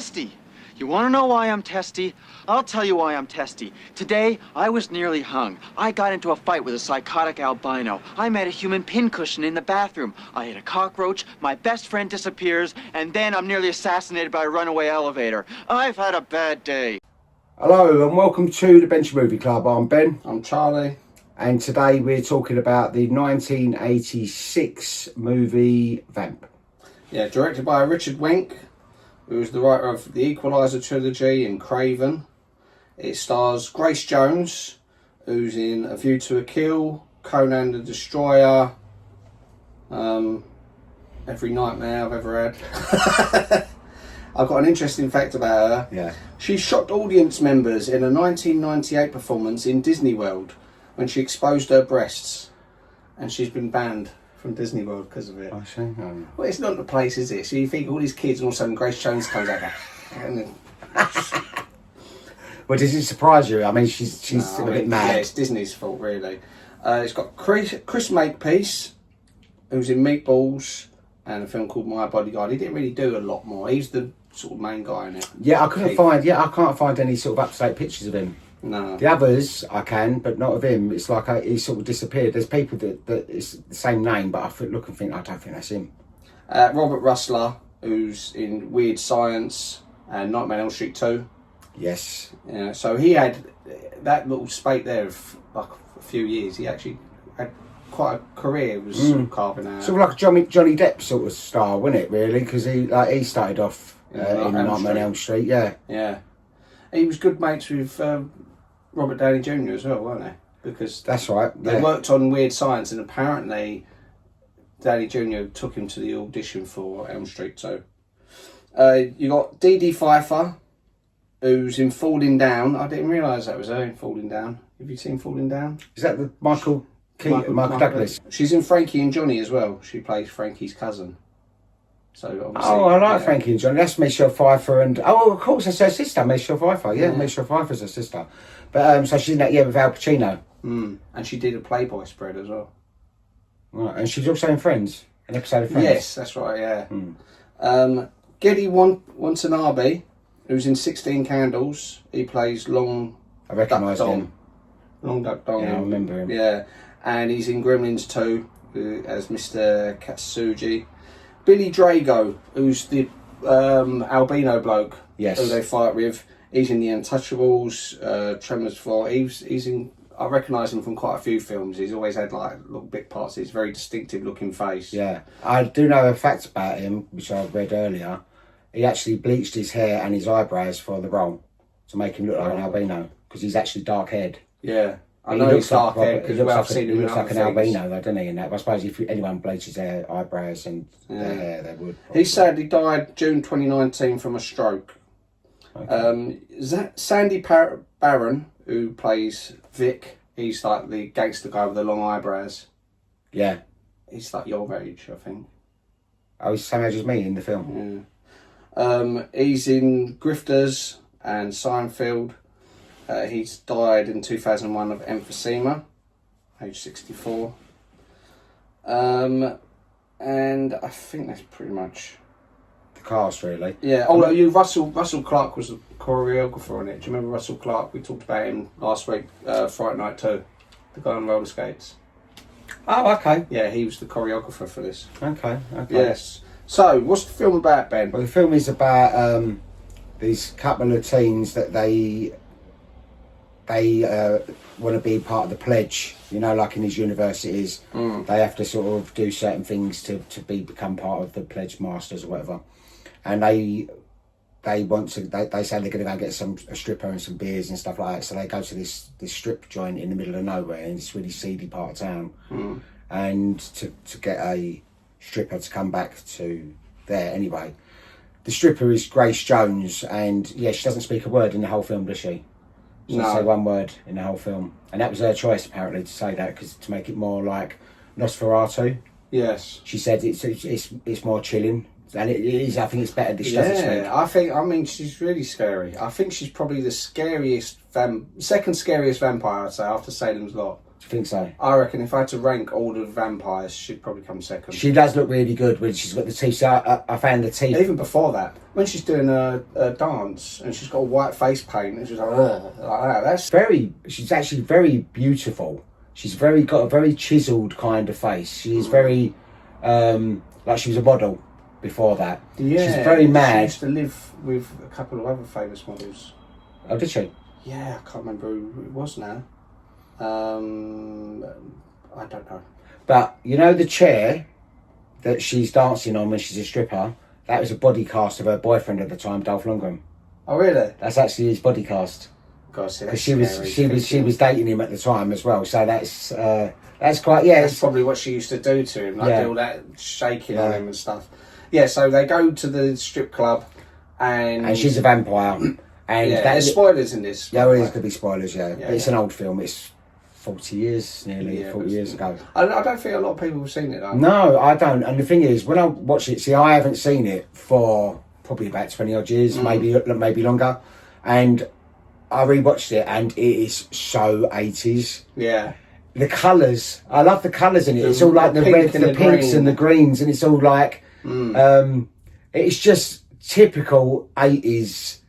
testy. You want to know why I'm testy? I'll tell you why I'm testy. Today, I was nearly hung. I got into a fight with a psychotic albino. I met a human pincushion in the bathroom. I hit a cockroach, my best friend disappears, and then I'm nearly assassinated by a runaway elevator. I've had a bad day. Hello and welcome to the Bench Movie Club. I'm Ben. I'm Charlie. And today we're talking about the 1986 movie Vamp. Yeah, directed by Richard Wenk, who was the writer of the Equalizer trilogy and Craven. It stars Grace Jones, who's in A View to a Kill, Conan the Destroyer, every nightmare I've ever had. I've got an interesting fact about her. Yeah. She shocked audience members in a 1998 performance in Disney World when she exposed her breasts, and she's been banned from Disney World because of it. I see. Oh. Well, it's not the place, is it? So you think all these kids, and all of a sudden Grace Jones comes out there. And then, Well, does it surprise you? I mean, she's a bit mad. Yeah, it's Disney's fault, really. It's got Chris Makepeace, who's in Meatballs, and a film called My Bodyguard. He didn't really do a lot more. He's the sort of main guy in it. Yeah, I can't find any sort of up-to-date pictures of him. No. The others I can, but not of him. It's like he sort of disappeared. There's people that it's the same name, but I look and think I don't think that's him. Robert Russler, who's in Weird Science and Nightmare on Elm Street 2. Yes. Yeah, so he had that little spate there of like a few years. He actually had quite a career. Was carving out. Sort of like a Johnny Depp sort of style, wasn't it? Really, because he started off in Nightmare on Elm Street. Yeah. Yeah. He was good mates with Robert Downey Jr. as well, weren't they? Because that's right. They worked on Weird Science, and apparently Downey Jr. took him to the audition for Elm Street 2. You got Dedee Pfeiffer, who's in Falling Down. I didn't realise that was her in Falling Down. Have you seen Falling Down? Is that the Michael Douglas? She's in Frankie and Johnny as well. She plays Frankie's cousin. So I like Frankie and Johnny. That's Michelle Pfeiffer and of course that's her sister, Michelle Pfeiffer. Yeah, Michelle Pfeiffer's her sister. But so she's in that with Al Pacino. And she did a Playboy spread as well. Right, and she's also in Friends, an episode of Friends. Yes, that's right. Yeah. Geddy Watanabe, who's in 16 Candles. He plays Long. I recognise him. Long Duck Dong. Yeah, I remember him. Yeah, and he's in Gremlins 2 as Mr. Katsuji. Billy Drago, who's the albino bloke, yes, who they fight with. He's in The Untouchables, Tremors 4. He's in. I recognise him from quite a few films. He's always had like little bit parts. He's a very distinctive looking face. Yeah, I do know a fact about him, which I read earlier. He actually bleached his hair and his eyebrows for the role to make him look like an albino because he's actually dark haired. Yeah. I know he's dark haired because I've seen him. He looks like an albino, though, doesn't he? In that, I suppose if anyone bleaches their eyebrows and their hair, they would. He sadly died June 2019 from a stroke. Okay. Sandy Barron, who plays Vic, he's like the gangster guy with the long eyebrows. Yeah. He's like your age, I think. Oh, he's the same age as me in the film. Yeah. He's in Grifters and Seinfeld. He's died in 2001 of emphysema, age 64. And I think that's pretty much the cast, really. Yeah. Russell Clark was the choreographer on it. Do you remember Russell Clark? We talked about him last week. Fright Night 2, the guy on roller skates. Oh, okay. Yeah, he was the choreographer for this. Okay. Yes. So, what's the film about, Ben? Well, the film is about these couple of teens that they want to be part of the pledge, like in these universities. They have to sort of do certain things to become part of the pledge masters or whatever, and they say they're going to go get a stripper and some beers and stuff like that. So they go to this strip joint in the middle of nowhere in this really seedy part of town, and to get a stripper to come back to there anyway. The stripper is Grace Jones, and she doesn't speak a word in the whole film, does she? She doesn't say one word in the whole film, and that was her choice apparently to say that because to make it more like Nosferatu. Yes, she said it's more chilling, and it is. I think it's better that she doesn't speak. I mean, she's really scary. I think she's probably the scariest second scariest vampire, I'd say, after Salem's Lot. Do you think so? I reckon if I had to rank all the vampires, she'd probably come second. She does look really good when she's got the teeth. So I found the teeth. Even before that, when she's doing a dance and she's got a white face paint and she's like, ugh, like that, that's... She's actually very beautiful. She's got a very chiselled kind of face. She's very, like she was a model before that. Yeah. She's very mad. She used to live with a couple of other famous models. Oh, did she? Yeah, I can't remember who it was now. I don't know. But you know the chair that she's dancing on when she's a stripper? That was a body cast of her boyfriend at the time, Dolph Lundgren. Oh really? That's actually his body cast. God, see, Because she was dating him at the time as well. So that's quite That's probably what she used to do to him, like do all that shaking on him and stuff. Yeah, so they go to the strip club, and she's a vampire. And there's spoilers in this. Yeah, well, there's going to be spoilers. Yeah, yeah but it's an old film. It's 40 years, nearly 40 years ago. I don't think a lot of people have seen it though. No, I don't. And the thing is, when I watch it, see, I haven't seen it for probably about 20 odd years, maybe longer. And I rewatched it, and it is so 80s. Yeah. The colours, I love the colours in it. It's all like the reds, the pinks, and the greens, and it's all like, it's just typical 80s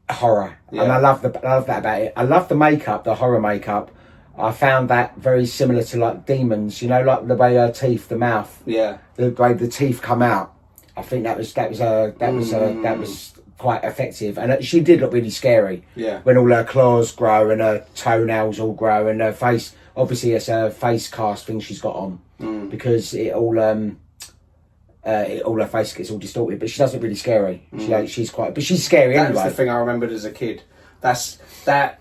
horror, and I love that about it. I love the makeup, the horror makeup. I found that very similar to like Demons, you know, like the way her teeth, the mouth, the way the teeth come out. I think that was quite effective, and she did look really scary. Yeah, when all her claws grow and her toenails all grow and her face. Obviously, it's a face cast thing she's got on because it all her face gets all distorted, but she doesn't really scary. She's quite, but she's scary anyway. That's the thing I remembered as a kid. That's that.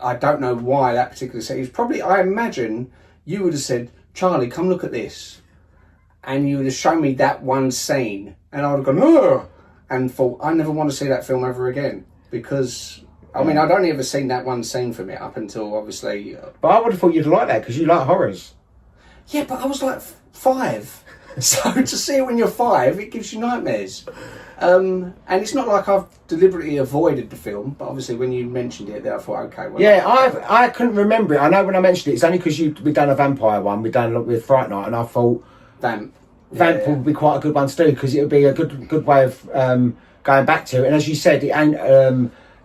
I don't know why that particular scene. It's probably, I imagine you would have said, "Charlie, come look at this," and you would have shown me that one scene, and I would have gone, "Oh," and thought, I never want to see that film ever again because. I mean, I'd only ever seen that one scene from it up until obviously. But I would have thought you'd like that because you like horrors. Yeah, but I was like 5. So to see it when you're 5, it gives you nightmares. And it's not like I've deliberately avoided the film, but obviously when you mentioned it, then I thought, okay. Well, yeah, I couldn't remember it. I know when I mentioned it, it's only because we'd done a vampire one, we'd done with Fright Night, and I thought Vamp would be quite a good one to do because it would be a good way of going back to it. And as you said,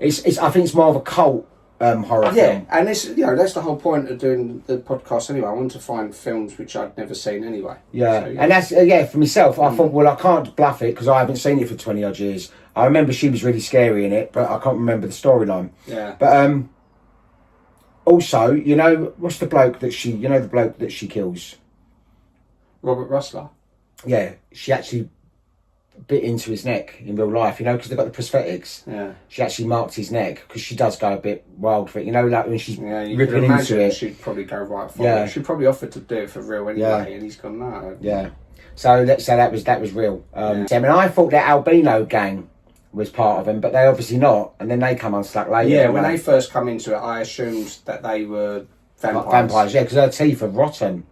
it's I think it's more of a cult horror film. Yeah, and this, that's the whole point of doing the podcast anyway. I want to find films which I'd never seen anyway. Yeah, so, and that's for myself. I thought, well, I can't bluff it because I haven't seen it for 20 odd years. I remember she was really scary in it, but I can't remember the storyline. Yeah. But also, what's the bloke that she kills? Robert Rustler. Yeah, she actually bit into his neck in real life, because they've got the prosthetics. Yeah. She actually marked his neck because she does go a bit wild for it, like when she's ripping into it. She'd probably go right for it. She probably offered to do it for real anyway, and he's gone, no. Yeah. So that was real. I mean, I thought that albino gang was part of them, but they obviously not, and then they come unstuck later. Yeah, when they first come into it, I assumed that they were vampires. Vampires, yeah, because her teeth are rotten.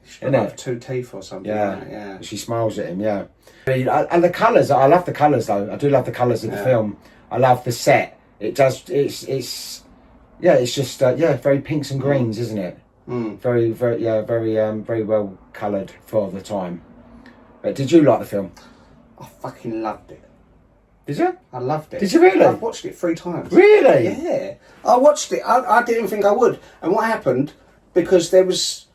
She's got like 2 teeth or something. Yeah. She smiles at him, yeah. And the colours, I love the colours though. I do love the colours of the film. I love the set. It's just very pinks and greens, isn't it? Very well coloured for the time. But did you like the film? I fucking loved it. Did you? I loved it. Did you really? I've watched it 3 times. Really? Yeah. I watched it. I didn't think I would. And what happened, because there was...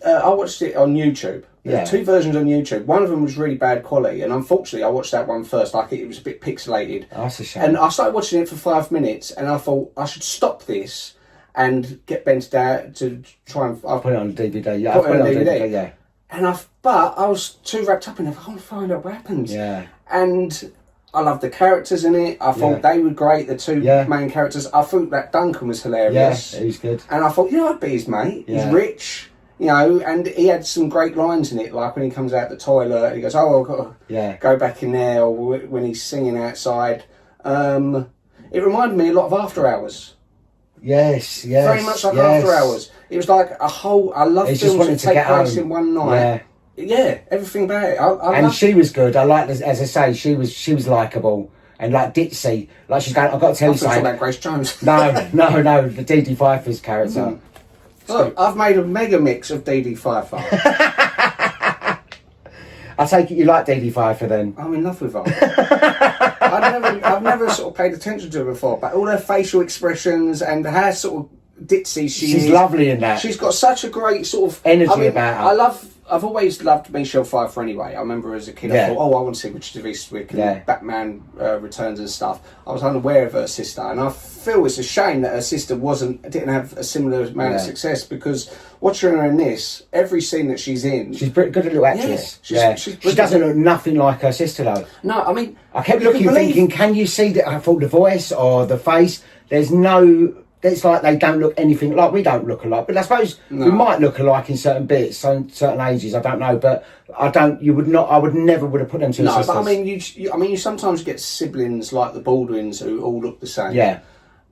I watched it on YouTube. There were 2 versions on YouTube. One of them was really bad quality, and unfortunately I watched that one first. Like it was a bit pixelated. Oh, that's a shame. And I started watching it for 5 minutes, and I thought I should stop this and get Ben's dad to try and... I'll put it on DVD. Yeah, put it on DVD. Yeah. But I was too wrapped up in it. I want to find out what happens. Yeah. And I loved the characters in it. I thought they were great. The 2 main characters. I thought that Duncan was hilarious. Yeah, he was good. And I thought, I'd be his mate. Yeah. He's rich. And he had some great lines in it, like when he comes out the toilet, he goes, "Oh, I've got to go back in there," or when he's singing outside. It reminded me a lot of After Hours. Yes. Very much like After Hours. It was like a whole... I love films that take place in one night. Yeah, everything about it. And she was good. I like, as I say, she was likeable. And like Ditzy, like she's going, I've got to tell you something. About Grace Jones. No, the Dedee Pfeiffer's character. Look, I've made a mega mix of Dedee Pfeiffer. I take it you like Dedee Pfeiffer then? I'm in love with her. I've never sort of paid attention to her before, but all her facial expressions and how sort of ditzy She's lovely in that. She's got such a great sort of energy about her. I've always loved Michelle Pfeiffer anyway. I remember as a kid, I thought, I want to see Richard Eastwick and Batman Returns and stuff. I was unaware of her sister, and I feel it's a shame that her sister didn't have a similar amount of success, because watching her in this, every scene that she's in, she's pretty good little actress. She doesn't look nothing like her sister though. No, I mean, I kept looking, thinking, can you see that? I thought the voice or the face. There's no. It's like they don't look anything like we don't look alike, but I suppose we might look alike in certain bits, certain ages. I don't know, but I don't. You would not. I would never would have put them to sisters. But I mean, you sometimes get siblings like the Baldwins who all look the same. Yeah,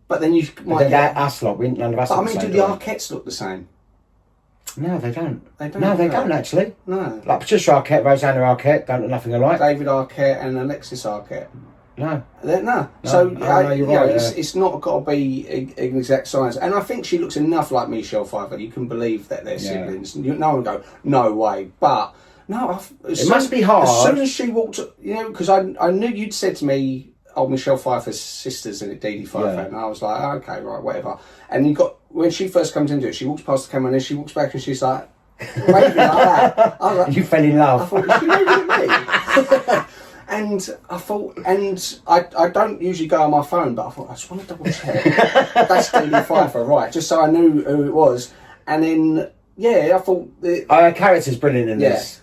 but then you might get us lot. None of us. But I mean, do the Arquettes look the same? No, they don't. They don't. No, they don't actually. No, like Patricia Arquette, Rosanna Arquette don't look nothing alike. David Arquette and Alexis Arquette. No. So you're right, it's not got to be an exact science, and I think she looks enough like Michelle Pfeiffer. You can believe that they're siblings. No one go, no way. But no, it must be hard. As soon as she walked, because I knew you'd said to me, "Oh, Michelle Pfeiffer's sister's in it, Dedee Pfeiffer," and I was like, oh, "Okay, right, whatever." And you got when she first comes into it, she walks past the camera, and then she walks back, and she's like, waving like that. I was like, you fell in love. I thought, is she waving at me? And I thought, and I don't usually go on my phone, but I thought, I just want to double check. That's Dedee Pfeiffer, right, just so I knew who it was. And then, I thought... her character's brilliant in this.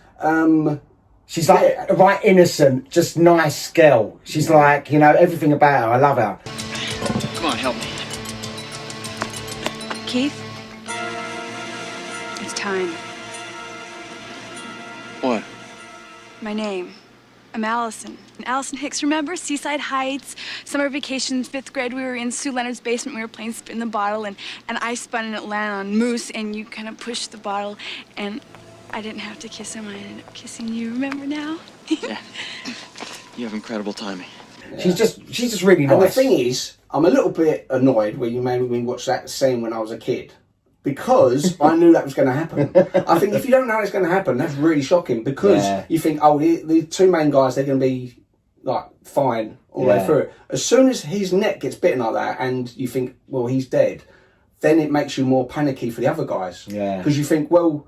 She's like right innocent, just nice girl. She's like, everything about her. I love her. Come on, help me. Keith? It's time. What? My name. I'm Allison. Allison Hicks, remember? Seaside Heights, summer vacation, 5th grade. We were in Sue Leonard's basement. We were playing Spin the Bottle, and I spun and it landed on Moose, and you kind of pushed the bottle, and I didn't have to kiss him. I ended up kissing you. Remember now? Yeah. You have incredible timing. Yeah. She's just really nice. And the thing is, I'm a little bit annoyed when you made me watch that scene when I was a kid, because I knew that was going to happen. I think if you don't know it's going to happen, that's really shocking, because you think, oh, the two main guys, they're going to be like fine all the way through it. As soon as his neck gets bitten like that, and you think, well, he's dead, then it makes you more panicky for the other guys. Yeah, because you think, well,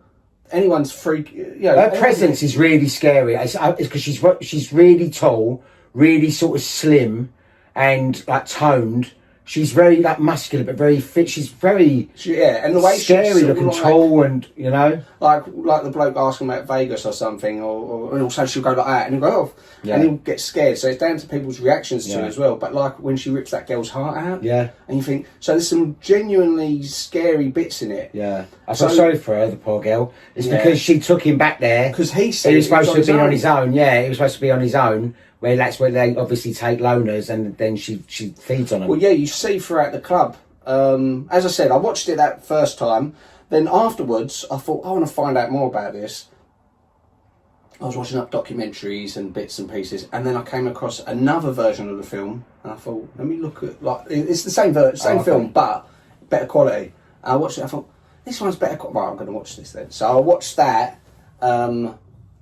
anyone's freak. Her presence is really scary. It's because she's really tall, really sort of slim, and like toned. She's very like muscular, but very fit. She's very and the way scary she's looking, tall, and like the bloke asking about Vegas or something, or also she'll go like that, and he'll go and he'll get scared. So it's down to people's reactions to it as well. But like when she rips that girl's heart out, and you think, so there's some genuinely scary bits in it. Yeah, I feel sorry for her, the poor girl. It's because she took him back there because he was supposed to have been on his own. Yeah, he was supposed to be on his own. Where that's where they obviously take loners, and then she feeds on them. Well, you see throughout the club. As I said, I watched it that first time. Then afterwards, I thought, I want to find out more about this. I was watching up documentaries and bits and pieces, and then I came across another version of the film, and I thought, let me look at, like, it's the same film, but better quality. And I watched it, I thought, this one's better quality. Right, I'm going to watch this then. So I watched that.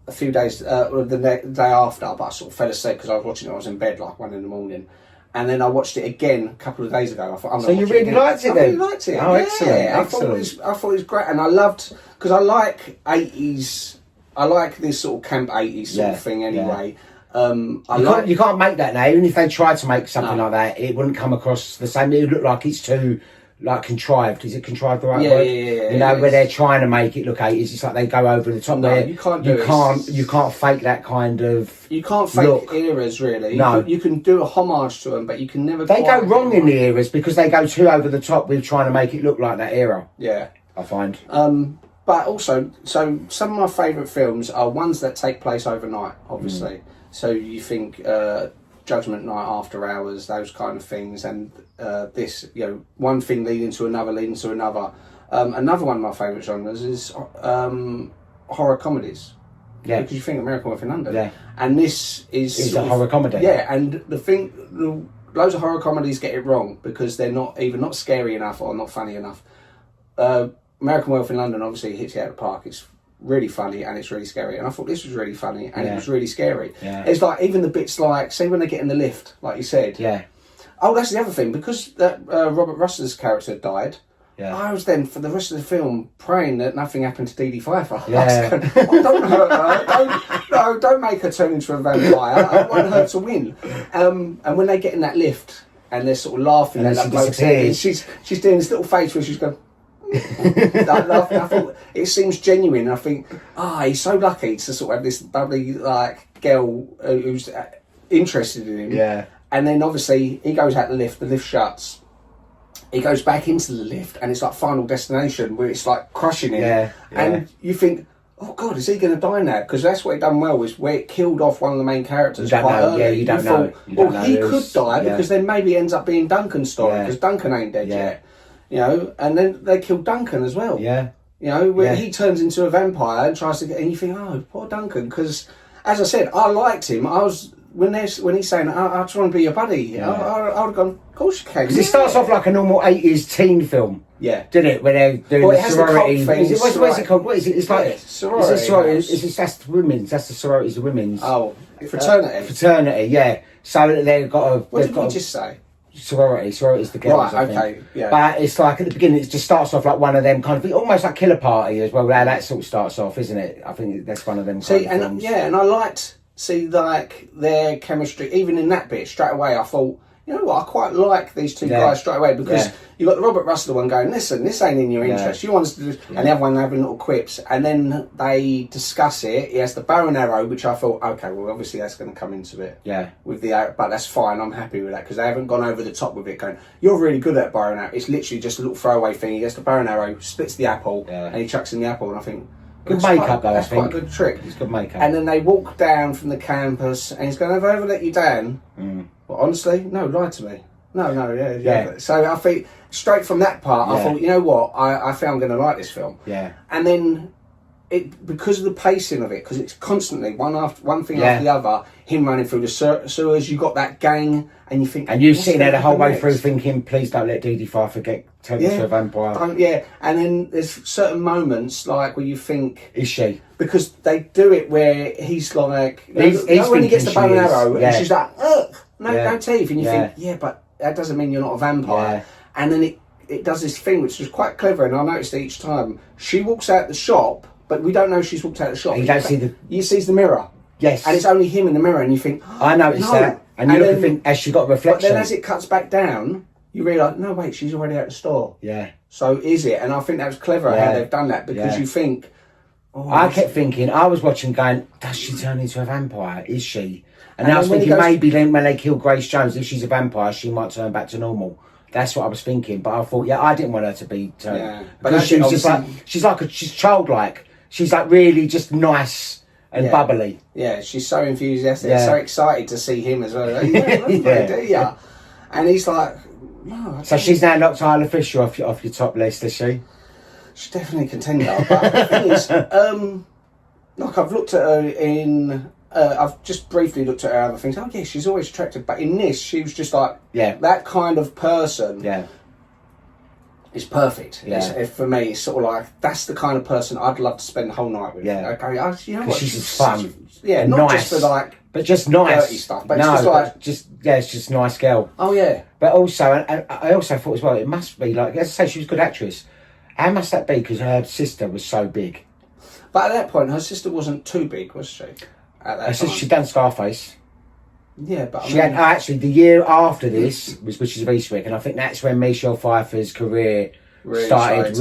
A few days, the day after, but I sort of fell asleep because I was watching it. I was in bed like 1 a.m, and then I watched it again a couple of days ago. I thought, so you really liked it then? I really liked it. Oh, excellent! I thought it was great, and I loved because I like 80s. I like this sort of camp 80s sort of thing anyway. You can't make that now. Even if they tried to make something like that, it wouldn't come across the same. It would look like it's too. Like contrived, is it contrived the right word? Yeah. Where they're trying to make it look 80s, it's like they go over the top. No, there. You can't you can't fake that kind of. You can't fake eras really. No, you can do a homage to them, but you can never. They go wrong in the eras because they go too over the top with trying to make it look like that era. Yeah, I find. But also, so some of my favourite films are ones that take place overnight. Obviously, so you think. Judgment Night, After Hours, those kind of things, and this, one thing leading to another. Another one of my favourite genres is horror comedies. Yeah, because you think American Werewolf in London. Yeah, and this is a horror comedy. Yeah, and loads of horror comedies get it wrong because they're not scary enough or not funny enough. American Wealth in London obviously hits you out of the park. It's really funny and it's really scary. And I thought this was really funny and it was really scary. Yeah. It's like even the bits like, see when they get in the lift, like you said. Yeah. Oh, that's the other thing. Because that Robert Russell's character died, I was then, for the rest of the film, praying that nothing happened to Dedee Pfeiffer. Yeah. Don't hurt her. Don't make her turn into a vampire. I want her to win. And when they get in that lift and they're sort of laughing, and that she bloke's disappears. she's doing this little face where she's going. I thought it seems genuine. I think, he's so lucky to sort of have this bubbly like girl who's interested in him. Yeah. And then obviously he goes out the lift shuts. He goes back into the lift, and it's like Final Destination, where it's like crushing him. Yeah. And you think, oh God, is he going to die now? Because that's what it done well, is where it killed off one of the main characters quite early. Yeah, you don't know. Well, he could die because then maybe it ends up being Duncan's story, because Duncan ain't dead yet. You know, and then they killed Duncan as well. Yeah. You know, where he turns into a vampire and tries to get, and you think, oh, poor Duncan, because as I said, I liked him. I was when he's saying, I just want to be your buddy. I would have gone, of course you can. Because it starts off like a normal 80s teen film. Yeah. Didn't it? When they're doing the sorority. What is it called? What is it? It's like sorority. It's a sorority. That's the women's. That's the sororities of women's. Oh, fraternity. Fraternity, yeah. So they've got a. What did we just say? Sorority. Sorority's the girls. Right. I think. Okay. Yeah. But it's like at the beginning, it just starts off like one of them kind of almost like Killer Party as well. How that sort of starts off, isn't it? I think that's one of them. See, kind of films. and I liked like their chemistry. Even in that bit, straight away, I thought, you know what, I quite like these two guys straight away, because you got the Robert Russell one going, listen, this ain't in your interest. You want us to do, and the other one having little quips, and then they discuss it. He has the bow and arrow, which I thought, okay, well, obviously that's going to come into it. Yeah. With the arrow, but that's fine. I'm happy with that, because they haven't gone over the top with it. Going, you're really good at bow and arrow. It's literally just a little throwaway thing. He gets the bow and arrow, splits the apple, and he chucks in the apple, and I think. Good makeup, though. That's quite a good trick. It's good makeup. And then they walk down from the campus, and he's going, have I ever let you down? Well, honestly, no, lie to me. No, yeah. So I think straight from that part, I thought, you know what, I think I'm going to like this film. Yeah. And then because of the pacing of it, because it's constantly one thing after the other, him running through the sewers, you got that gang, and you think, and you sitting there the whole way through thinking, please don't let Dedee Pfeiffer turn into a vampire. And then there's certain moments like where you think, is she? Because they do it where he's like, he's when he gets the bow and arrow, yeah. and she's like, ugh, no teeth, and you think, but that doesn't mean you're not a vampire. And then it does this thing which was quite clever, and I noticed each time she walks out the shop, but we don't know she's walked out the shop. You don't see you sees the mirror. Yes. And it's only him in the mirror, and you think, I noticed that. And you look and think, has she got a reflection? But then as it cuts back down, you realise, no, wait, she's already out the store. Yeah. So is it? And I think that was clever how they've done that, because you think... I kept thinking, I was watching going, does she turn into a vampire? Is she? And I was thinking, maybe then when they kill Grace Jones, if she's a vampire, she might turn back to normal. That's what I was thinking. But I thought, I didn't want her to be turned. Yeah. Because she was just like, she's childlike. She's like really just nice and bubbly. Yeah, she's so enthusiastic, so excited to see him as well. Like, and he's like, no. So she's now knocked Isla Fisher off your top list, is she? She's definitely a contender. But the thing is, like I've looked at her in... I've just briefly looked at her other things. Oh yeah, she's always attractive, but in this, she was just like that kind of person. Yeah, is perfect. Yeah, for me, it's sort of like that's the kind of person I'd love to spend the whole night with. Yeah, okay, you know what? She's just fun. Yeah, not nice. Just for like, but just nice dirty stuff. But it's just like, it's just a nice girl. Oh yeah. But also, and I also thought as well, it must be like, as I say, she was a good actress. How must that be? Because her sister was so big. But at that point, her sister wasn't too big, was she? At that time. She'd done Scarface. Yeah, but she had actually the year after this was Witches of Eastwick, and I think that's when Michelle Pfeiffer's career started.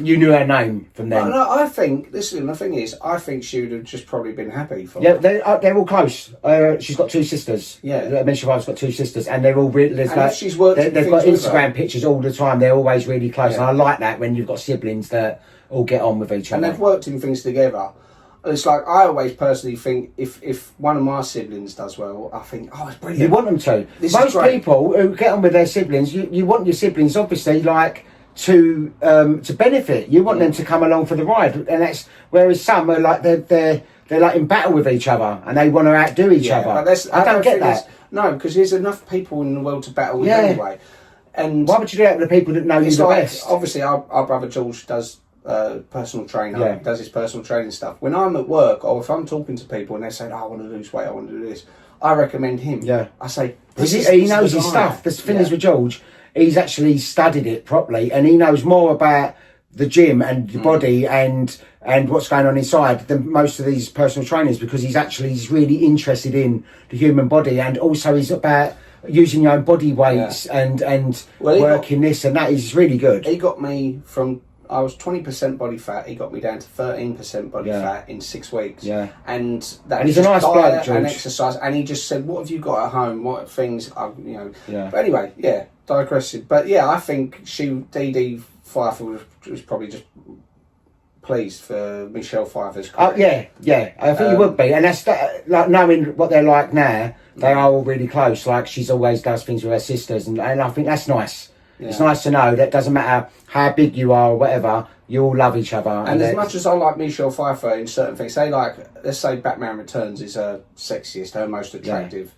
You knew her name from then. No, I think the thing is, I think she would have just probably been happy for. Yeah, they're all close. She's got two sisters. Yeah, Michelle Pfeiffer's got two sisters, and they're all really. Like, she's worked. They've got Instagram pictures all the time. They're always really close, and I like that when you've got siblings that all get on with each other. And they've worked in things together. It's like, I always personally think if one of my siblings does well, I think, it's brilliant. You want them to. Most people who get on with their siblings, you want your siblings obviously like to benefit. You want them to come along for the ride, and that's whereas some are like they're like in battle with each other and they want to outdo each other. But I don't get that. No, because there's enough people in the world to battle with anyway. And why would you do that with the people that know you the best? Obviously, our brother George does personal trainer. Yeah. He does his personal training stuff. When I'm at work or if I'm talking to people and they're saying, I want to lose weight, I want to do this, I recommend him. Yeah. I say, he knows his stuff. The thing is with George, he's actually studied it properly and he knows more about the gym and your body and what's going on inside than most of these personal trainers, because he's really interested in the human body, and also he's about using your own body weights and working this and that. Is really good. He got me from, I was 20% body fat, he got me down to 13% body fat in 6 weeks. Yeah. And he's a nice bloke, George. And exercise, and he just said, what have you got at home? What things, Yeah. But anyway, digressing. But yeah, I think Dedee Pfeiffer was probably just pleased for Michelle Pfeiffer's career. I think you would be, and that's like knowing what they're like now. They are all really close. Like she's always does things with her sisters, and I think that's nice. Yeah. It's nice to know that doesn't matter how big you are or whatever, you all love each other. And as much as I like Michelle Pfeiffer in certain things, say like, let's say Batman Returns is her sexiest, her most attractive.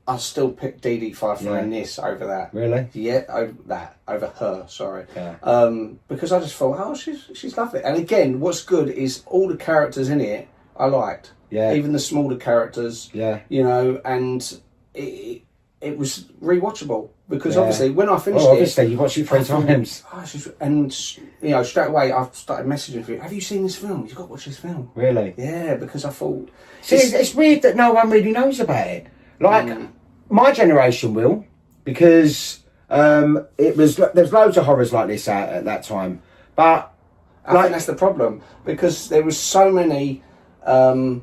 I'll still pick Dedee Pfeiffer in this over that. Really? Yeah, over her. Sorry. Yeah. Because I just thought, she's lovely. And again, what's good is all the characters in it I liked. Yeah. Even the smaller characters. Yeah. And it was rewatchable because obviously when I finished obviously you watched it 3 times. And straight away I started messaging for you. Have you seen this film? You've got to watch this film. Really? Yeah, because I thought. See, it's weird that no one really knows about it. Like, my generation will, because there's loads of horrors like this out at that time. But I think that's the problem, because there was so many other,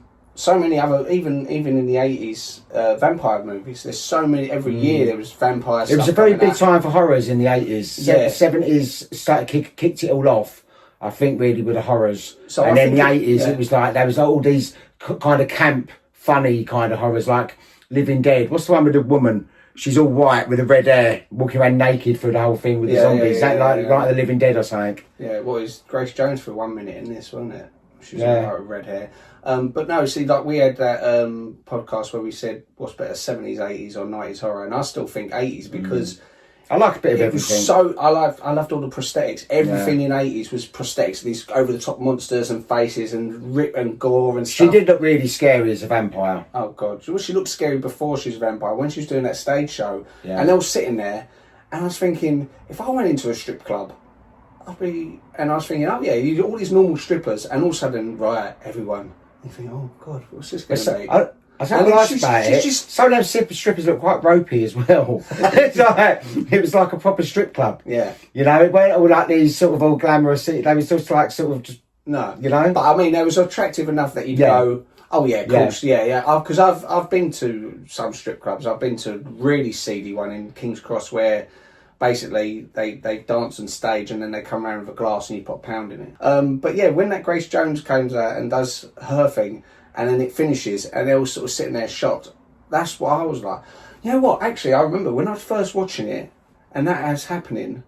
even in the 80s, vampire movies. There's so many, every year there was vampire stuff. It was a very big time for horrors in the 80s. Yeah. The 70s started kicked it all off, I think, really, with the horrors. So and then the 80s, it was like, there was all these kind of camp, funny kind of horrors, like Living Dead. What's the one with the woman? She's all white with the red hair, walking around naked through the whole thing with the zombies. Is that like the Living Dead or something? Yeah, well, it's Grace Jones for 1 minute in this, wasn't it? She was all white with red hair. But no, see, like we had that podcast where we said what's better, 70s, 80s or 90s horror, and I still think 80s because I like a bit of everything. I loved all the prosthetics. Everything in 80s was prosthetics, these over the top monsters and faces and rip and gore and stuff. She did look really scary as a vampire. Oh god, well, she looked scary before she was a vampire. When she was doing that stage show, and they were sitting there, and I was thinking, if I went into a strip club, and I was thinking, you do all these normal strippers, and all of a sudden, right, everyone. You think, oh god, what's this going to be? I don't like about it. Some of them strippers look quite ropey as well. It was like a proper strip club. Yeah. You know, it weren't all like these sort of all glamorous. They were just like sort of just. No. You know? But I mean, they was attractive enough that you'd go, oh yeah, of course, yeah. Because I've been to some strip clubs. I've been to a really seedy one in King's Cross where basically they dance on stage and then they come around with a glass and you put a pound in it. But yeah, when that Grace Jones comes out and does her thing and then it finishes and they're all sort of sitting there shocked, that's what I was like. You know what, actually I remember when I was first watching it and that was happening,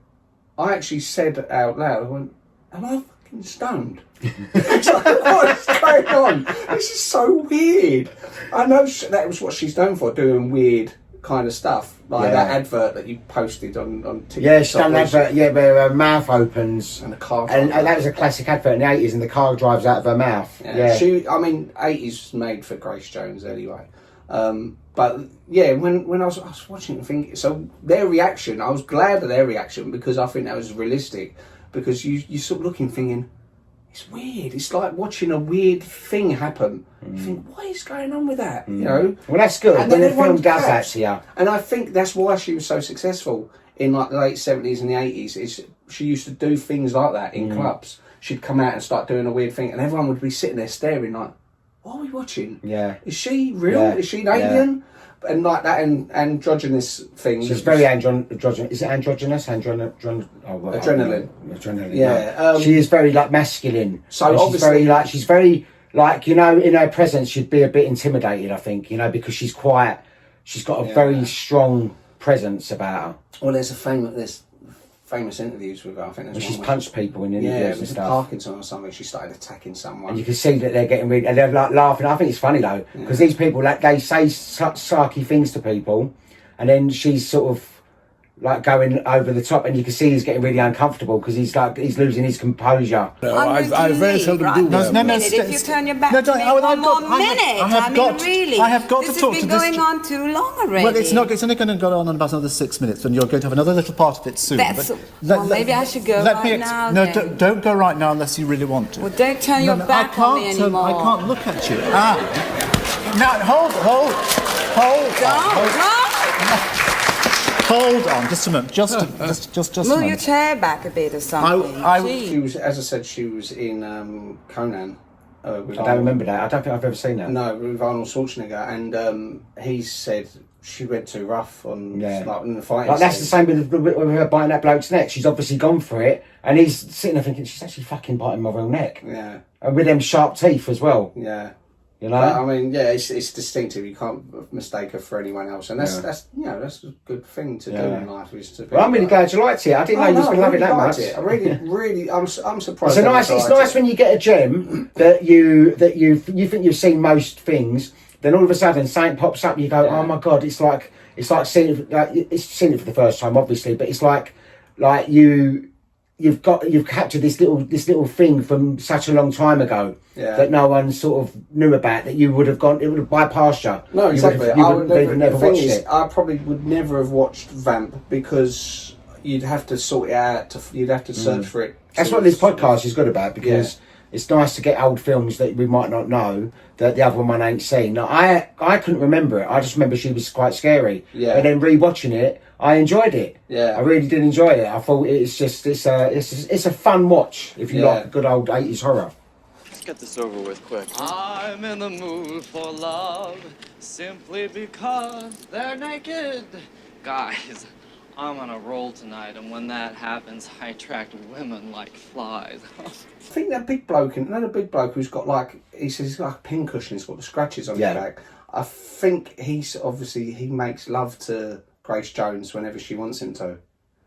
I actually said out loud, I went, am I fucking stoned? It's like, what is going on? This is so weird. I know that was what she's known for, doing weird kind of stuff, like that advert that you posted on TikTok. Yeah, she's done an advert, where her mouth opens and the car and that was a classic advert in the 80s, and the car drives out of her mouth. She, I mean, 80s made for Grace Jones anyway. But yeah, when I was watching it, thinking, so their reaction, I was glad of their reaction because I think that was realistic, because you sort of looking thinking, it's weird. It's like watching a weird thing happen. You think, what is going on with that? You know. Well, that's good. And when then the film does that to you. And I think that's why she was so successful in like the late 70s and the 80s. Is she used to do things like that in clubs. She'd come out and start doing a weird thing, and everyone would be sitting there staring like, what are we watching? Yeah. Is she real? Yeah. Is she an alien? And like that androgynous thing. She's very androgynous. Is it androgynous? Adrenaline. Adrenaline. Yeah. No. She is very like masculine. So and obviously, she's very like, you know, in her presence she'd be a bit intimidated, I think, you know, because she's got a very strong presence about her. Well, there's famous interviews with her. I think there's she's punched people in interviews and stuff. Parkinson or something. She started attacking someone, and you can see that they're getting really, and they're like laughing. I think it's funny though, because these people, like, they say such sarky things to people, and then she's sort of like going over the top, and you can see he's getting really uncomfortable because he's losing his composure. I very seldom do. If you turn your back to me one more minute, really, I have got this to talk has to been this. going on too long already. Well, it's only going to go on about another 6 minutes, and you're going to have another little part of it soon. Maybe I should go right now. No, then. don't go right now unless you really want to. Well, don't turn your back on me anymore. I can't look at you. Now, hold on, just a minute. Just a Move minute. your chair back a bit or something. She was, as I said, she was in Conan. I don't remember that. I don't think I've ever seen that. No, with Arnold Schwarzenegger, and he said she went too rough on in the fighting. Like, that's the same with her biting that bloke's neck. She's obviously gone for it, and he's sitting there thinking she's actually fucking biting my real neck. Yeah, and with them sharp teeth as well. Yeah. You know? But, I mean, yeah, it's distinctive. You can't mistake her for anyone else, and that's a good thing to do in life. Is to be. Well, I'm really glad you liked it. I didn't know you was going to love it that much. I really, I'm surprised. It's nice when you get a gem that you think you've seen most things, then all of a sudden something pops up. And you go, oh my god! It's like seeing it for the first time, obviously, but it's like you've captured this little thing from such a long time ago that no one sort of knew about, that it would have bypassed you. No, exactly. You would have never watched it. I probably would never have watched Vamp because you'd have to sort it out. You'd have to search for it. That's what this podcast is good about, because it's nice to get old films that we might not know that the other one ain't seen. Now, I couldn't remember it. I just remember she was quite scary. Yeah. And then rewatching it, I enjoyed it. Yeah. I really did enjoy it. I thought it's a fun watch if you like good old 80s horror. Let's get this over with quick. I'm in the mood for love simply because they're naked. Guys, I'm on a roll tonight, and when that happens, I attract women like flies. I think that big bloke, another big bloke who's got he says he's got a pincushion, he's got the scratches on his back. I think he makes love to Grace Jones whenever she wants him to,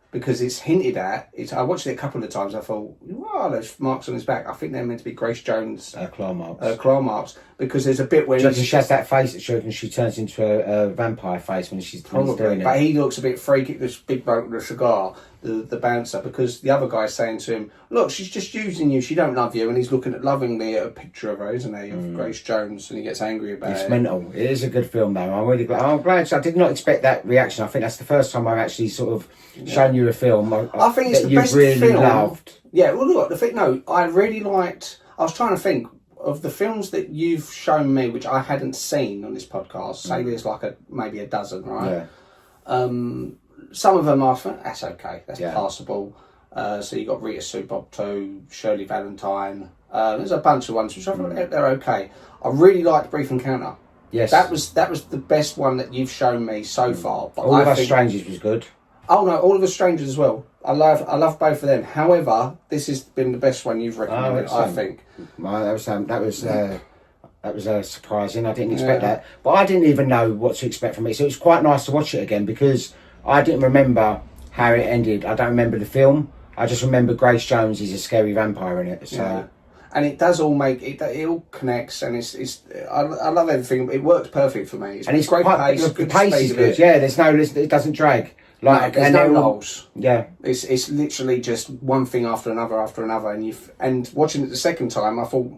because it's hinted at. I watched it a couple of times. I thought, wow, those marks on his back. I think they're meant to be Grace Jones' claw marks. Claw marks, because there's a bit where she has that face that she turns into a vampire face when she's doing it. But he looks a bit freaky. This big bloke with a cigar, the bouncer, because the other guy's saying to him, "Look, she's just using you. She don't love you." And he's looking at lovingly at a picture of her, isn't he, of Grace Jones, and he gets angry about it. It's mental. It is a good film, though. I'm really glad. I'm glad. I did not expect that reaction. I think that's the first time I've actually sort of shown you a film. I think it's that the you've best really film. Loved. Yeah. Well, look, the thing. No, I really liked. I was trying to think of the films that you've shown me, which I hadn't seen on this podcast. Say there's maybe a dozen, right? Yeah. Some of them are, that's okay, that's passable. So you got Rita Subotto, Shirley Valentine. There's a bunch of ones which I thought they're okay. I really liked Brief Encounter. Yes, that was the best one that you've shown me so far. But All of Us Strangers was good. Oh no, All of Us Strangers as well. I love both of them. However, this has been the best one you've recommended. I think. That was surprising. I didn't expect that, but I didn't even know what to expect from it. So it was quite nice to watch it again, because I didn't remember how it ended. I don't remember the film. I just remember Grace Jones is a scary vampire in it. So, and it does all make it. It all connects, and it's. I love everything. It works perfect for me. And it's great pace. The pace is good. Yeah, it doesn't drag. There's no lulls. Yeah, it's literally just one thing after another, and watching it the second time, I thought,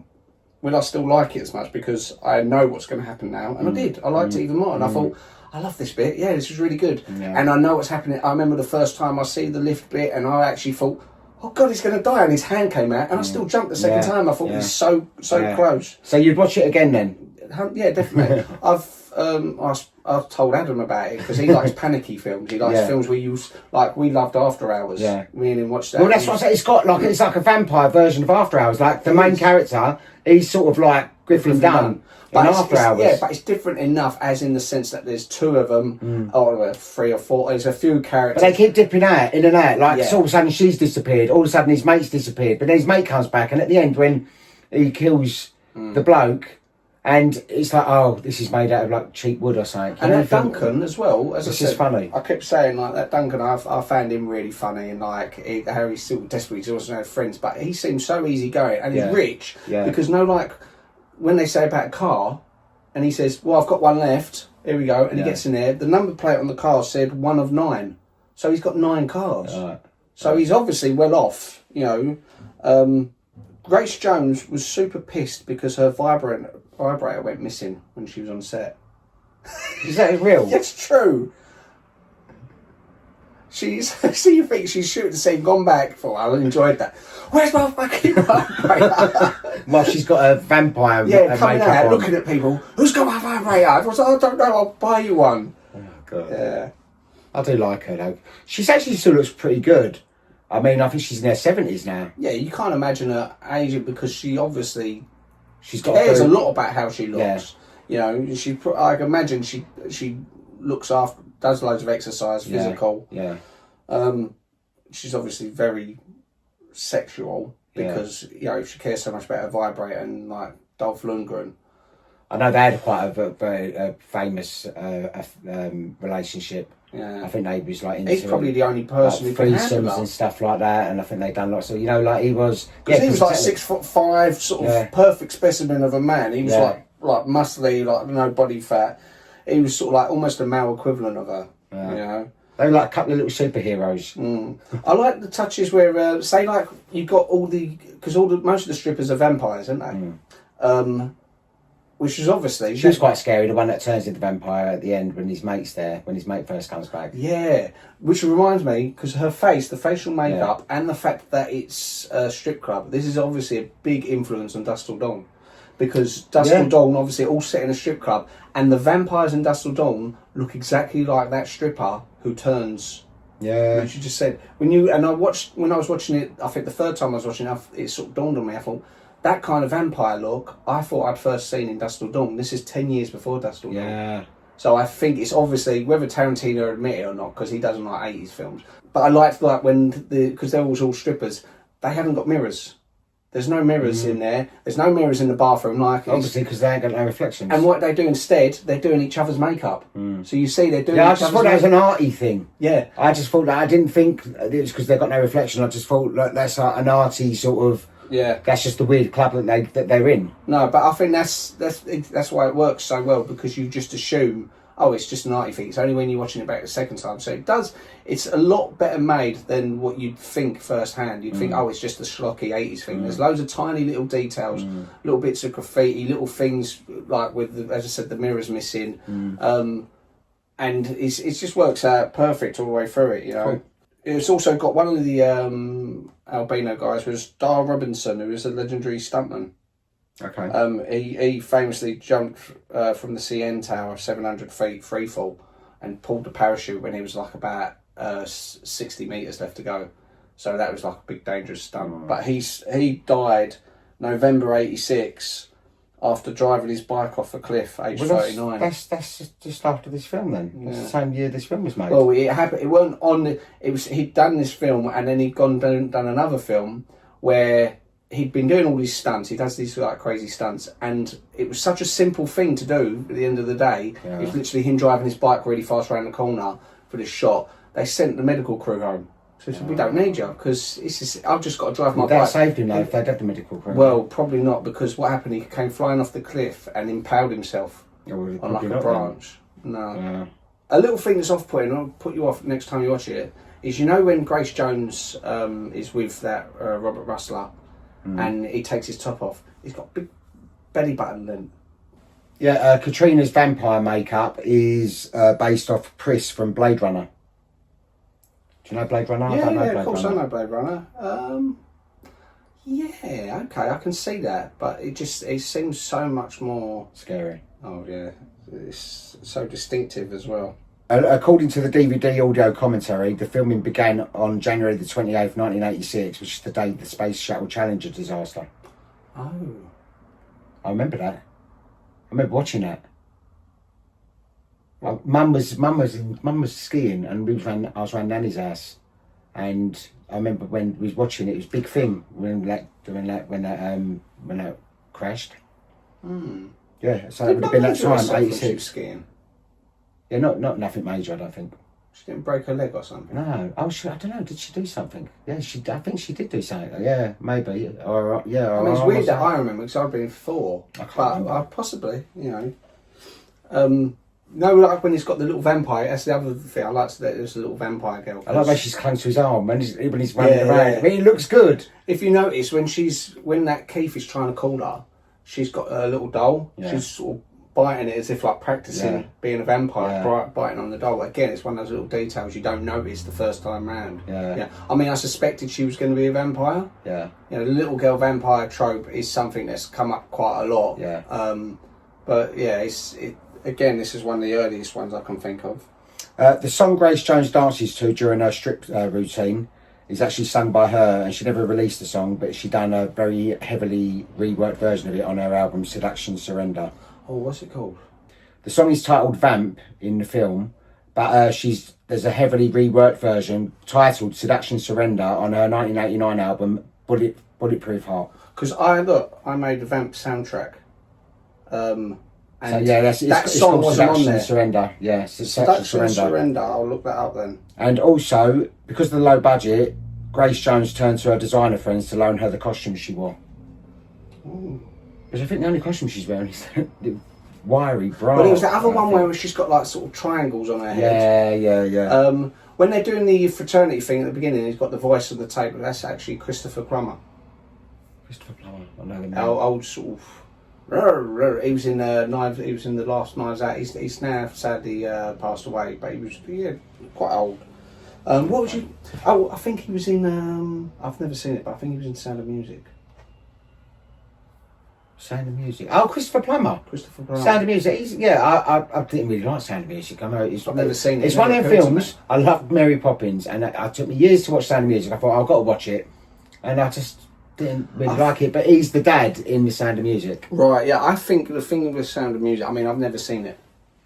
will I still like it as much, because I know what's going to happen now, and I did. I liked it even more, and I thought, I love this bit. Yeah, this is really good, and I know what's happening. I remember the first time I see the lift bit, and I actually thought, oh God, he's going to die, and his hand came out, and I still jumped the second time. I thought he's so close. So you'd watch it again then? Yeah, definitely. I've told Adam about it, because he likes panicky films. He likes films where we loved After Hours. Yeah, me and him watched that. Well, that's what I say. It's like a vampire version of After Hours. Like the main character, he's sort of like Griffin Dunn. But After Hours. Yeah, but it's different enough, as in the sense that there's two of them, or 3 or 4. There's a few characters. But they keep dipping out, in and out. Like, so all of a sudden she's disappeared. All of a sudden his mate's disappeared. But then his mate comes back, and at the end, when he kills the bloke, and it's like, oh, this is made out of like cheap wood or something. And that Duncan as well, as I said, funny. I kept saying, like, that Duncan, I found him really funny, and like how he's still desperate, he doesn't have friends, but he seems so easygoing, and he's rich, because when they say about a car, and he says, well, I've got one left, here we go, and he gets in there, the number plate on the car said 1 of 9. So he's got 9 cars. Right. So he's obviously well off, you know. Grace Jones was super pissed because her vibrator went missing when she was on set. Is that real? It's true. So you think she's shooting the scene, gone back, thought, I enjoyed that. Where's my fucking vibrator? Well, she's got a vampire coming makeup out, on. looking at people. Who's got my vibrator? I was like, I don't know, I'll buy you one. Oh, God. Yeah. I do like her, though. She actually still looks pretty good. I mean, I think she's in her 70s now. Yeah, you can't imagine her aging because she obviously She's got cares a very- lot about how she looks. Yeah. You know, I can imagine she looks after, does loads of exercise, physical. Yeah. She's obviously very sexual because you know she cares so much about her vibrator and like Dolph Lundgren. I know they had quite a very famous relationship. Yeah. I think they was like into He's probably the only person who can handle threesomes that. and stuff like that, and I think they done lots of, you know, like he was. Because he was like 6'5", sort of perfect specimen of a man. He was like muscly, like no body fat. He was sort of like almost a male equivalent of her. Yeah. You know. They were like a couple of little superheroes. I like the touches where, say, like you got because most of the strippers are vampires, aren't they? Which is obviously She was quite scary. The one that turns into vampire at the end when his mate's there, when his mate first comes back. Yeah, which reminds me, because her face, the facial makeup, and the fact that it's a strip club. This is obviously a big influence on Dusk Till Dawn, because Dusk Till Dawn obviously all set in a strip club, and the vampires in Dusk Till Dawn look exactly like that stripper who turns. Yeah. Which you just said when I was watching it. I think the third time I was watching it sort of dawned on me. I thought that kind of vampire look I thought I'd first seen in Dusk Till Dawn. This is 10 years before Dusk Till Dawn. Yeah. So I think it's obviously whether Tarantino admit it or not, because he doesn't like 80s films. But I liked like when because they're all strippers, they haven't got mirrors. There's no mirrors in there. There's no mirrors in the bathroom. Like Obviously, because they ain't got no reflections. and what they do instead, they're doing each other's makeup. So you see, they're doing. Yeah, I each just other's thought that was an makeup. arty thing. Yeah. I just thought that. I didn't think it was because they've got no reflection. I just thought like, that's like an arty sort of. Yeah. That's just the weird club that they're in. No, but I think that's why it works so well, because you just assume, oh, it's just an arty thing. It's only when you're watching it back the second time. So it's a lot better made than what you'd think firsthand. You'd think, oh, it's just a schlocky 80s thing. There's loads of tiny little details, little bits of graffiti, little things like with, as I said, the mirrors missing. And it just works out perfect all the way through it, you know. Cool. It's also got one of the albino guys was Dar Robinson, who is a legendary stuntman. Okay. He famously jumped from the CN Tower 700 feet free fall and pulled the parachute when he was like about 60 metres left to go. So that was like a big dangerous stunt. But he died November 86 after driving his bike off a cliff, age 39. That's just after this film then. That's the same year this film was made. Well, it happened. It weren't on. It was he'd done this film and then he'd done another film where he'd been doing all these stunts. He does these like crazy stunts, and it was such a simple thing to do. At the end of the day, it was literally him driving his bike really fast around the corner for this shot. They sent the medical crew home. So he said, we don't need you because I've just got to drive my that bike. saved him though if they'd had the medical crew. Well, probably not, because what happened? He came flying off the cliff and impaled himself on like a branch. No. Yeah. A little thing that's off-putting, I'll put you off next time you watch it, is you know when Grace Jones is with that Robert Rustler and he takes his top off, he's got big belly button lint. Yeah, Katrina's vampire makeup is based off Pris from Blade Runner. Do you know Blade Runner? I don't know Blade of course Runner. I know Blade Runner. Yeah, okay, I can see that, but it seems so much more Scary. Oh yeah, it's so distinctive as well. According to the DVD audio commentary, the filming began on January the 28th, 1986, which is the day of the Space Shuttle Challenger disaster. Oh. I remember that. I remember watching that. Mum was skiing, and I was around Nanny's house, and I remember when we was watching it. It was a big thing when that crashed. Yeah, so it would have been that time, 86. Skiing. Yeah, not nothing major, I don't think. She didn't break her leg or something. No. Oh, I don't know. Did she do something? Yeah, I think she did do something. Yeah, maybe. Or yeah. I mean, it's weird that I remember because I've been 4. I can't remember. Possibly, you know. No, like when he's got the little vampire. That's the other thing I like. That there's a little vampire girl. I like how she's clung to his arm when he's running around. I mean, he looks good. If you notice, when that Keith is trying to call her, she's got a little doll. Yeah. She's sort of biting it as if like practicing being a vampire, biting on the doll. Again, it's one of those little details you don't notice the first time round. Yeah. I mean, I suspected she was going to be a vampire. Yeah. You know, the little girl vampire trope is something that's come up quite a lot. Yeah. But yeah, again, this is one of the earliest ones I can think of. The song Grace Jones dances to during her strip routine is actually sung by her, and she never released the song, but she done a very heavily reworked version of it on her album Seduction Surrender. Oh, what's it called? The song is titled Vamp in the film, but there's a heavily reworked version titled Seduction Surrender on her 1989 album Bulletproof Heart. Because I made the Vamp soundtrack. And So yeah, that it's song called wasn't on Seduction there. Surrender. Yeah, Seduction Surrender. I'll look that up then. And also, because of the low budget, Grace Jones turned to her designer friends to loan her the costume she wore. Because I think the only costume she's wearing is the wiry bra. But there was the other one where she's got like sort of triangles on her head. Yeah. When they're doing the fraternity thing at the beginning, he's got the voice on the tape, but that's actually Christopher Plummer. Christopher Plummer, I know the name. Old sort of. He was in He was in the last Knives Out. He's now sadly passed away, but he was quite old. What was you? Oh, I think he was in. I've never seen it, but I think he was in Sound of Music. Sound of Music. Oh, Christopher Plummer. Christopher Plummer. Sound of Music. I didn't really like Sound of Music. I know I've never seen it. It's one of them films. I loved Mary Poppins, and it took me years to watch Sound of Music. I thought I've got to watch it, and I just didn't really like it. But he's the dad in the Sound of Music. Right. Yeah. I think the thing with Sound of Music. I mean, I've never seen it,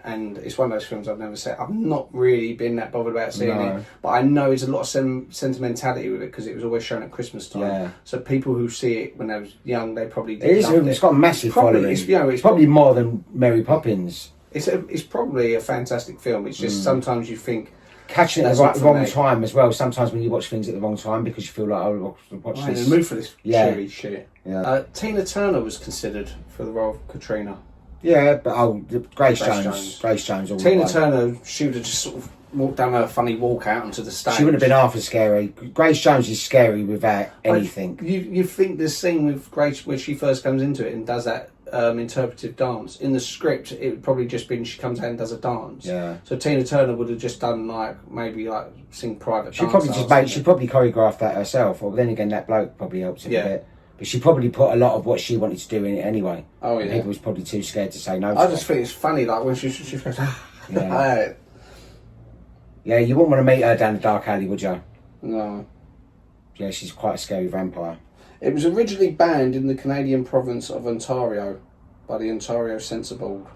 and it's one of those films I've never seen. I've not really been that bothered about seeing it, but I know there's a lot of sentimentality with it because it was always shown at Christmas time. Yeah. So people who see it when they was young, they probably It's got a massive following. It's probably more than Mary Poppins. It's probably a fantastic film. It's just sometimes you think Catching it at the wrong time as well. Sometimes when you watch things at the wrong time because you feel like, oh, I'll watch I'm in this. the mood for this cheery shit. Yeah. Tina Turner was considered for the role of Katrina. Yeah, but Grace Jones. Grace Jones. All Tina the way. Turner, she would have just sort of walked down a funny walk out onto the stage. She wouldn't have been half as scary. Grace Jones is scary without anything. You think the scene with Grace where she first comes into it and does that interpretive dance, in the script it would probably just been she comes out and does a dance. Yeah. So Tina Turner would have just done maybe sing private She dance. she probably choreographed that herself. Or then again, that bloke probably helped it a bit. But she probably put a lot of what she wanted to do in it anyway. Oh yeah. People was probably too scared to say no. I just think it's funny, like when she goes, Yeah, you wouldn't want to meet her down the dark alley, would you? No. Yeah, she's quite a scary vampire. It was originally banned in the Canadian province of Ontario by the Ontario Censor Board.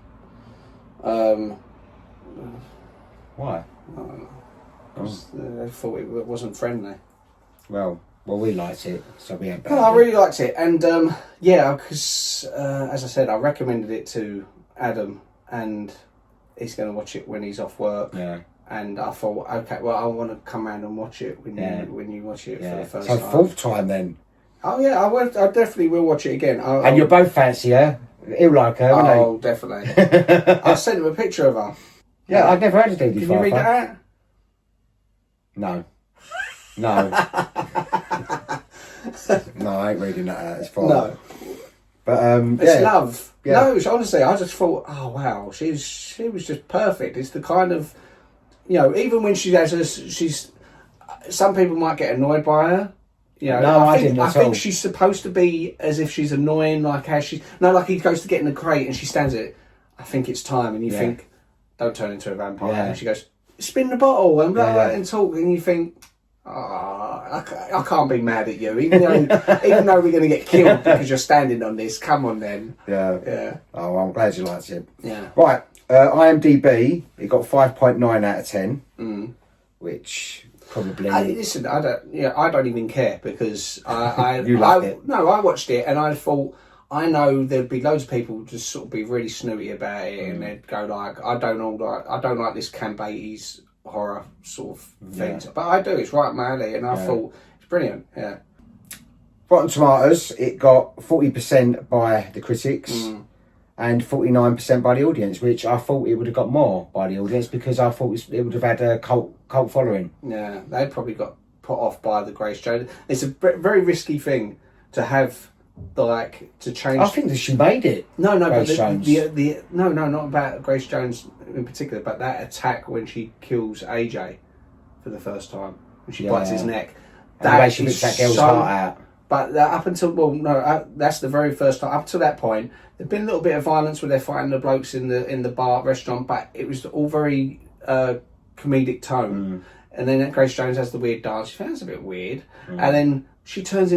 Why? They thought it wasn't friendly. Well, we liked it, so we had. Well, I really liked it, and because as I said, I recommended it to Adam, and he's going to watch it when he's off work. Yeah. And I thought, okay, well, I want to come round and watch it when you watch it for the first time. So fourth time then. Oh yeah, I definitely will watch it again. And you'll both fancy her. He'll like her, won't he? Oh, definitely. I sent him a picture of her. Yeah, I've never heard of Dedee Pfeiffer. Can you read that out? No. No, I ain't reading that out. It's fine. No. But It's love. Yeah. No, honestly, I just thought, oh wow, she was just perfect. It's the kind of, even when she has some people might get annoyed by her. I think she's supposed to be as if she's annoying, like how like he goes to get in the crate and she stands it. I think it's time, and you think, don't turn into a vampire. Yeah. And she goes, spin the bottle and blah blah and talk, and you think, I can't be mad at you, even though we're going to get killed because you're standing on this. Come on, then. Yeah. Oh, well, I'm glad you liked it. Yeah. Right. IMDb, it got 5.9 out of 10, which probably. Listen, I don't even care because I You loved it. No, I watched it and I thought, I know there'd be loads of people just sort of be really snooty about it and they'd go like, I don't like this Camp 80s horror sort of things, but I do. It's right up my alley, and I thought it's brilliant. Yeah. Rotten Tomatoes, it got 40% by the critics, and 49% by the audience, which I thought it would have got more by the audience because I thought it would have had a cult following. Yeah, they probably got put off by the Grace Jones. It's a very risky thing to have, to change. I think that she made it. No, Grace but Jones. no, not about Grace Jones in particular, but that attack when she kills AJ for the first time, when she bites his neck. And the way she rips that girl's heart out. But up until that's the very first time. Up to that point, there'd been a little bit of violence where they're fighting the blokes in the bar restaurant, but it was all very comedic tone. And then Grace Jones has the weird dance. She finds it a bit weird, and then she goes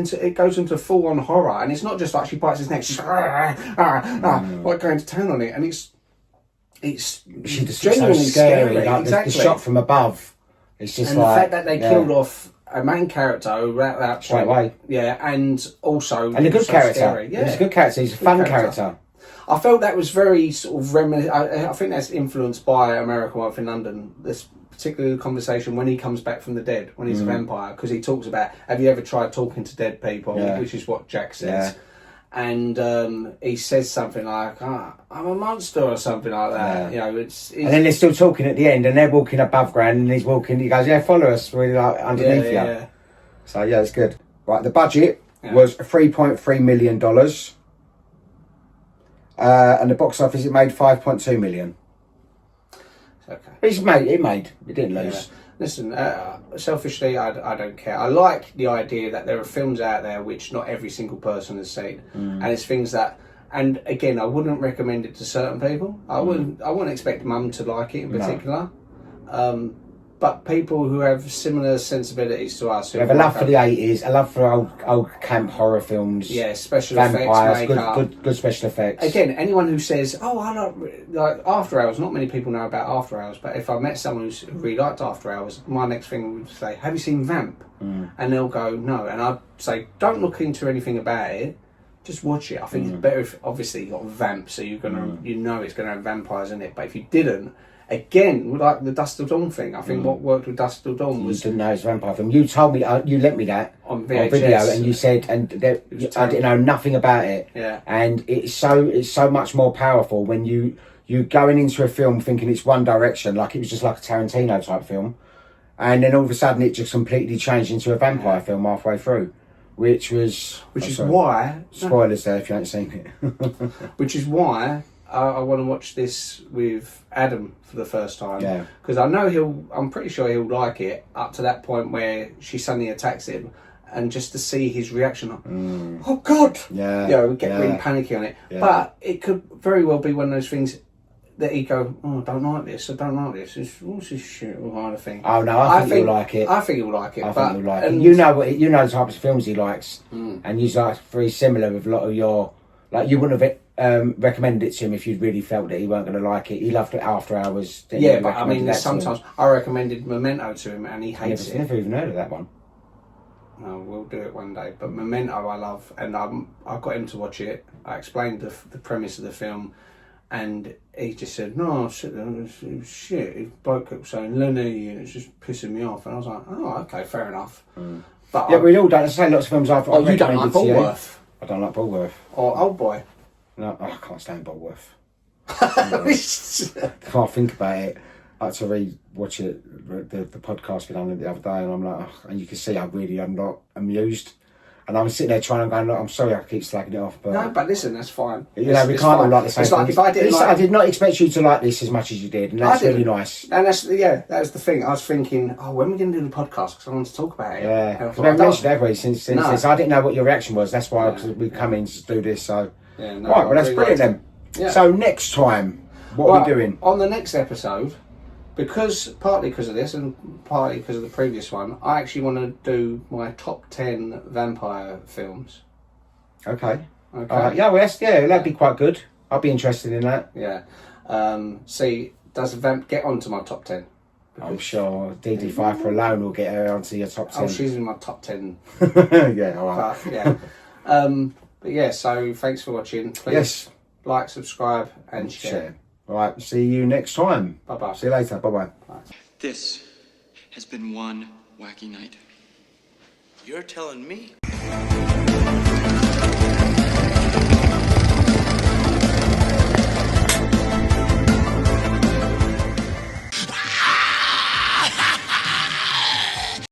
into full on horror, and it's not just like she bites his neck. She's like going to town on it, and it's She's genuinely so scary. Like exactly. the shot from above. It's just and the fact that they killed off a main character at that straight point, away. Yeah, and also a good character. Scary. Yeah, he's a good character. He's a fun character. I felt that was very sort of I think that's influenced by American Life in London. This particular conversation when he comes back from the dead, when he's a vampire, because he talks about, have you ever tried talking to dead people? Which is what Jack says. And he says something like, I'm a monster or something like that. You know, it's and then they're still talking at the end, and they're walking above ground, and he's walking. He goes, follow us. We're like underneath you. Yeah. So it's good. Right, the budget was $3.3 million, and the box office it made $5.2 million. Okay. It didn't lose. Yeah. Listen, selfishly, I don't care. I like the idea that there are films out there which not every single person has seen, and it's things that. And again, I wouldn't recommend it to certain people. I wouldn't expect Mum to like it in particular. But people who have similar sensibilities to us, who have a love for the 80s, a love for old camp horror films. Yeah, special vampires, effects, makeup. Good special effects. Again, anyone who says, "Oh, I like After Hours," not many people know about After Hours. But if I met someone who really liked After Hours, my next thing would say, "Have you seen Vamp?" And they'll go, "No," and I'd say, "Don't look into anything about it. Just watch it." I think it's better if obviously you got Vamp, so you're gonna it's gonna have vampires in it. But if you didn't. Again, like the Dust Till Dawn thing, I think what worked with Dust Till Dawn was... You didn't know it's a vampire film. You told me, you lent me that on VHS. video, and you said, I didn't know nothing about it. Yeah. And it's so much more powerful when you going into a film thinking it's one direction, like it was just like a Tarantino type film, and then all of a sudden it just completely changed into a vampire film halfway through, which is why... Spoilers there if you haven't seen it. Which is why... I want to watch this with Adam for the first time because I know I'm pretty sure he'll like it up to that point where she suddenly attacks him, and just to see his reaction, oh God, get really panicky on it. But it could very well be one of those things that he go, I don't like this. What's this shit kind of thing. Oh no, I think you'll like it. I think he'll like it. I think you'll like it. You know the types of films he likes, and he's like very similar with a lot of your you wouldn't have. Recommended it to him if you'd really felt that he weren't going to like it. He loved it After Hours. But I mean, sometimes I recommended Memento to him and he hates it. I've never even heard of that one. No, we'll do it one day. But Memento I love, and I got him to watch it. I explained the premise of the film, and he just said, "No, shit, His bloke kept saying Lenny, and it's just pissing me off." And I was like, "Oh, okay, fair enough." But we all don't say lots of films I've you don't like Bullworth? I don't like Bullworth. Or Old Boy? No, I can't stand Bullworth. Can't think about it. I had to re-watch it, the podcast we done the other day, and I'm like, and you can see I really am not amused. And I'm sitting there trying to go, look, I'm sorry I keep slagging it off. But no, but listen, that's fine. We can't all like the same thing. Like if I did not expect you to like this as much as you did, and that's really nice. And that was the thing. I was thinking, when are we going to do the podcast? Because I want to talk about it. Yeah, because we haven't mentioned it, have we, since I didn't know what your reaction was. That's why we come in to do this, so... Yeah, no, right, well that's brilliant then. Yeah. So next time, what are we doing? On the next episode, partly because of this and partly because of the previous one, I actually want to do my top 10 vampire films. Okay. That'd be quite good. I'd be interested in that. Yeah. See, does Vamp get onto my top 10? I'm sure Dedee Pfeiffer alone will get her onto your top 10. Oh, she's in my top 10. Yeah, all right. But, yeah. But yeah, so thanks for watching. Please like, subscribe, and share. All right, see you next time. Bye-bye. See you later. Bye-bye. This has been one wacky night. You're telling me.